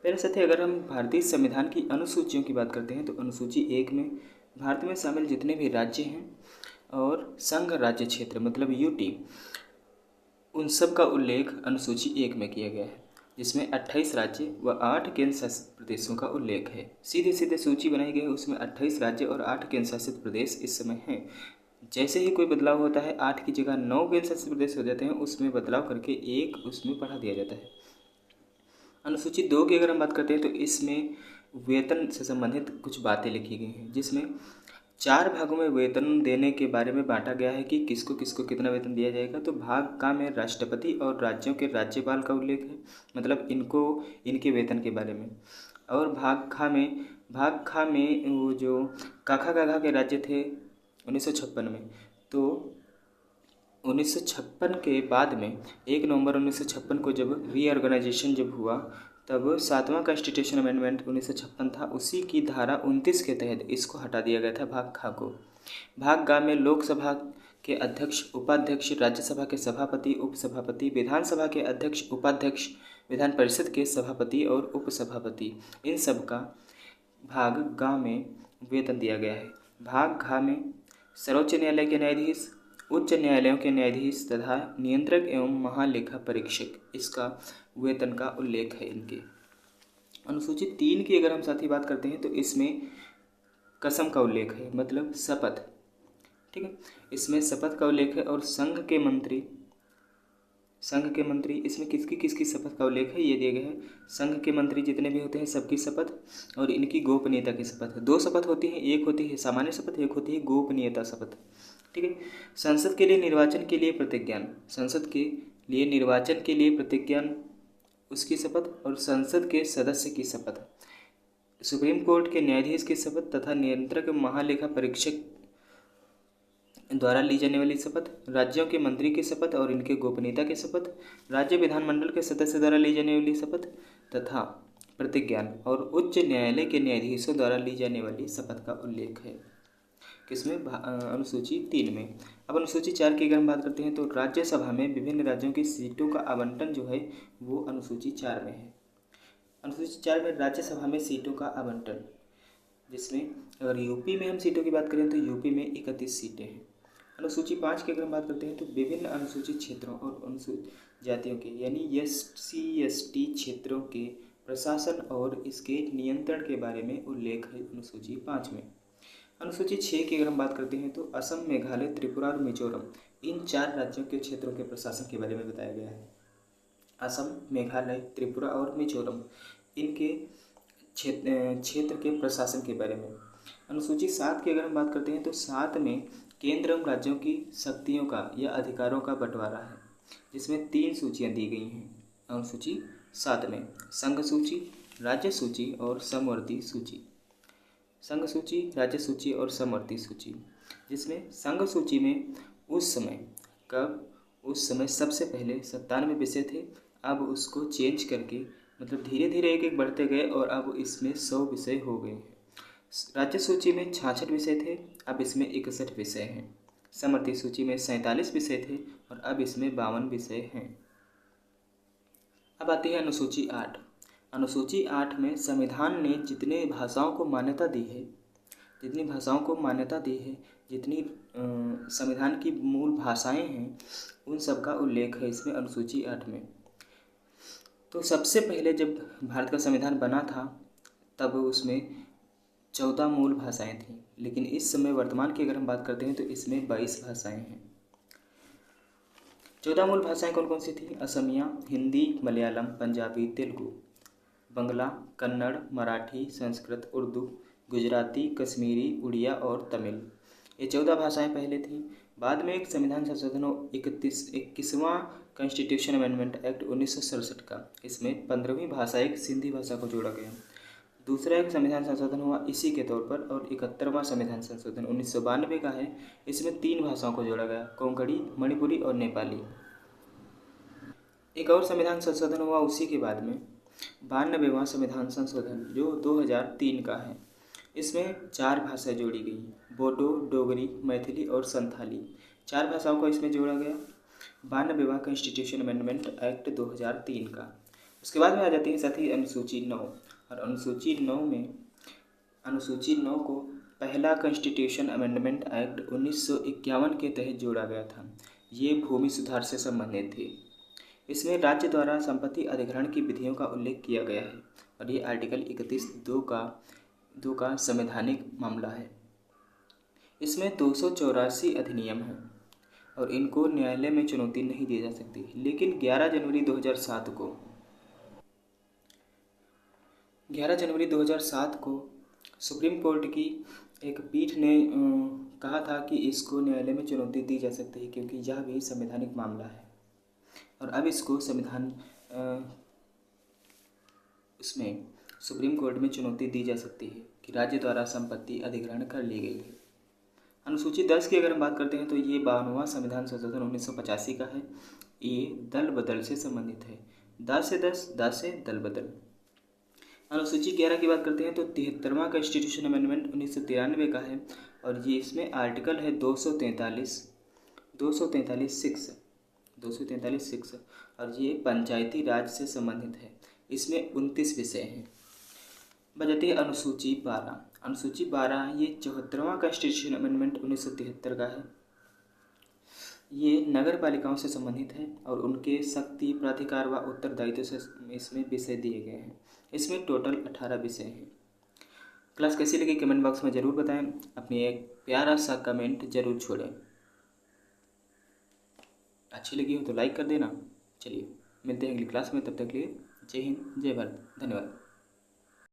मेरे साथ ही अगर हम भारतीय संविधान की अनुसूचियों की बात करते हैं तो अनुसूची 1 में भारत में शामिल जितने भी राज्य हैं और संघ राज्य क्षेत्र मतलब यूटी, उन सब का उल्लेख अनुसूची 1 में किया गया है, जिसमें 28 राज्य व 8 केंद्र शासित प्रदेशों का उल्लेख है। सीधे सीधे सूची बनाई गई है, उसमें 28 राज्य और 8 केंद्र शासित प्रदेश इस समय हैं। जैसे ही कोई बदलाव होता है 8 की जगह 9 केंद्र शासित प्रदेश हो जाते हैं, उसमें बदलाव करके एक उसमें बढ़ा दिया जाता है। अनुसूची 2 की अगर हम बात करते हैं तो इसमें वेतन से संबंधित कुछ बातें लिखी गई हैं, जिसमें 4 भागों में वेतन देने के बारे में बांटा गया है कि किसको किसको कितना वेतन दिया जाएगा। तो भाग का में राष्ट्रपति और राज्यों के राज्यपाल का उल्लेख है, मतलब इनको इनके वेतन के बारे में। और भाग खा में वो जो काखा गाघा के राज्य थे 1956 में, तो 1956 के बाद में 1 नवंबर 1956 को जब रीऑर्गेनाइजेशन जब हुआ, तब 7वां कॉन्स्टिट्यूशन अमेंडमेंट 1956 था, उसी की धारा 29 के तहत इसको हटा दिया गया था भाग खा को। भाग गा में लोकसभा के अध्यक्ष, उपाध्यक्ष, राज्यसभा के सभापति, उपसभापति, विधानसभा के अध्यक्ष, उपाध्यक्ष, विधान परिषद के सभापति और उपसभापति, इन सब का भाग गा में वेतन दिया गया है। भाग घा में सर्वोच्च न्यायालय के न्यायाधीश, उच्च न्यायालयों के न्यायाधीश तथा नियंत्रक एवं महालेखा परीक्षक, इसका वेतन का उल्लेख है इनके। अनुसूची 3 की अगर हम साथ ही बात करते हैं तो इसमें कसम का उल्लेख है, मतलब शपथ। ठीक है, इसमें शपथ का उल्लेख है। और संघ के मंत्री इसमें किसकी किसकी शपथ का उल्लेख है, ये दिया गया है। संघ के मंत्री जितने भी होते हैं सबकी शपथ और इनकी गोपनीयता की शपथ। 2 शपथ होती है, एक होती है सामान्य शपथ, एक होती है गोपनीयता शपथ। ठीक है, संसद के लिए निर्वाचन के लिए प्रतिज्ञान, संसद के लिए निर्वाचन के लिए प्रतिज्ञान उसकी शपथ, और संसद के सदस्य की शपथ, सुप्रीम कोर्ट के न्यायाधीश की शपथ तथा नियंत्रक महालेखा परीक्षक द्वारा ली जाने वाली शपथ, राज्यों के मंत्री की शपथ और इनके गोपनीयता की शपथ, राज्य विधानमंडल के सदस्य द्वारा ली जाने वाली शपथ तथा प्रतिज्ञान, और उच्च न्यायालय के न्यायाधीशों द्वारा ली जाने वाली शपथ का उल्लेख है। किसमें? अनुसूची 3 में। अब अनुसूची 4 की अगर हम बात करते हैं तो राज्यसभा में विभिन्न राज्यों की सीटों का आवंटन जो है वो अनुसूची 4 में है। अनुसूची 4 में राज्यसभा में सीटों का आवंटन, जिसमें अगर यूपी में हम सीटों की बात करें तो यूपी में 31 सीटें हैं। अनुसूची 5 की अगर हम बात करते हैं तो विभिन्न अनुसूचित क्षेत्रों और अनुसूचित जातियों के यानी SC/ST क्षेत्रों के प्रशासन और इसके नियंत्रण के बारे में उल्लेख है अनुसूची 5 में। अनुसूची 6 की अगर हम बात करते हैं तो असम, मेघालय, त्रिपुरा और मिजोरम, इन 4 राज्यों के क्षेत्रों के प्रशासन के बारे में बताया गया है। असम, मेघालय, त्रिपुरा और मिजोरम, इनके क्षेत्र के प्रशासन के बारे में। अनुसूची 7 की अगर हम बात करते हैं तो 7 में केंद्र एवं राज्यों की शक्तियों का या अधिकारों का बंटवारा है, जिसमें 3 सूचियां दी गई हैं। अनुसूची 7 में संघ सूची, राज्य सूची और समवर्ती सूची। संघ सूची, राज्य सूची और समवर्ती सूची, जिसमें संघ सूची में उस समय सबसे पहले 97 विषय थे, अब उसको चेंज करके मतलब धीरे धीरे एक एक बढ़ते गए और अब इसमें 100 विषय हो गए हैं। राज्य सूची में 66 विषय थे, अब इसमें 61 विषय हैं। समवर्ती सूची में 47 विषय थे और अब इसमें 52 विषय हैं। अब आती है अनुसूची 8। अनुसूची 8 में संविधान ने जितनी भाषाओं को मान्यता दी है, जितनी संविधान की मूल भाषाएं हैं, उन सब का उल्लेख है इसमें अनुसूची 8 में। तो सबसे पहले जब भारत का संविधान बना था तब उसमें 14 मूल भाषाएं थीं, लेकिन इस समय वर्तमान की अगर हम बात करते हैं तो इसमें 22 भाषाएं हैं। 14 मूल भाषाएं कौन कौन सी थी? असमिया, हिंदी, मलयालम, पंजाबी, तेलुगु, बंगला, कन्नड़, मराठी, संस्कृत, उर्दू, गुजराती, कश्मीरी, उड़िया और तमिल। ये 14 भाषाएं पहले थीं। बाद में एक संविधान संशोधन 21वां कॉन्स्टिट्यूशन अमेंडमेंट एक्ट 1967 का, इसमें 15वीं भाषा एक सिंधी भाषा को जोड़ा गया। दूसरा एक संविधान संशोधन हुआ इसी के तौर पर और 71वां संविधान संशोधन 1992 का है, इसमें 3 भाषाओं को जोड़ा गया, कोंकणी, मणिपुरी और नेपाली। एक और संविधान संशोधन हुआ उसी के बाद में, 92वां संविधान संशोधन जो 2003 का है, इसमें 4 भाषाएं जोड़ी गई, बोडो, डोगरी, मैथिली और संथाली। 4 भाषाओं को इसमें जोड़ा गया। 92वां कॉन्स्टिट्यूशन अमेंडमेंट एक्ट 2003 का। उसके बाद में आ जाती है साथी अनुसूची 9, और अनुसूची 9 को पहला कॉन्स्टिट्यूशन अमेंडमेंट एक्ट 1951 के तहत जोड़ा गया था। ये भूमि सुधार से संबंधित थी। इसमें राज्य द्वारा संपत्ति अधिग्रहण की विधियों का उल्लेख किया गया है, और ये आर्टिकल 31(2) का संवैधानिक मामला है। इसमें 284 अधिनियम हैं और इनको न्यायालय में चुनौती नहीं दी जा सकती। लेकिन 11 जनवरी 2007 को सुप्रीम कोर्ट की एक पीठ ने कहा था कि इसको न्यायालय में चुनौती दी जा सकती है, क्योंकि यह भी संवैधानिक मामला है। और अब इसको उसमें सुप्रीम कोर्ट में चुनौती दी जा सकती है कि राज्य द्वारा संपत्ति अधिग्रहण कर ली गई है। अनुसूची 10 की अगर हम बात करते हैं तो ये 52वां संविधान संशोधन 1985 का है। ये दल बदल से संबंधित है। 10 से दल बदल। अनुसूची 11 की बात करते हैं तो 73वां कॉन्स्टिट्यूशन अमेंडमेंट 1993 का है, और ये इसमें आर्टिकल है 243(6), और ये पंचायती राज से संबंधित है। इसमें 29 विषय हैं। बजाती है अनुसूची 12। ये 74वां कॉन्स्टिट्यूशन अमेंडमेंट 1973 का है। ये नगर पालिकाओं से संबंधित है और उनके शक्ति, प्राधिकार व उत्तरदायित्व से इसमें विषय दिए गए हैं। इसमें टोटल 18 विषय हैं। क्लास कैसी लगी कमेंट बॉक्स में ज़रूर बताएं। अपनी एक प्यारा सा कमेंट ज़रूर छोड़ें। अच्छी लगी हो तो लाइक कर देना। चलिए मिलते हैं अगली क्लास में, तब तक के लिए जय हिंद, जय भारत, धन्यवाद।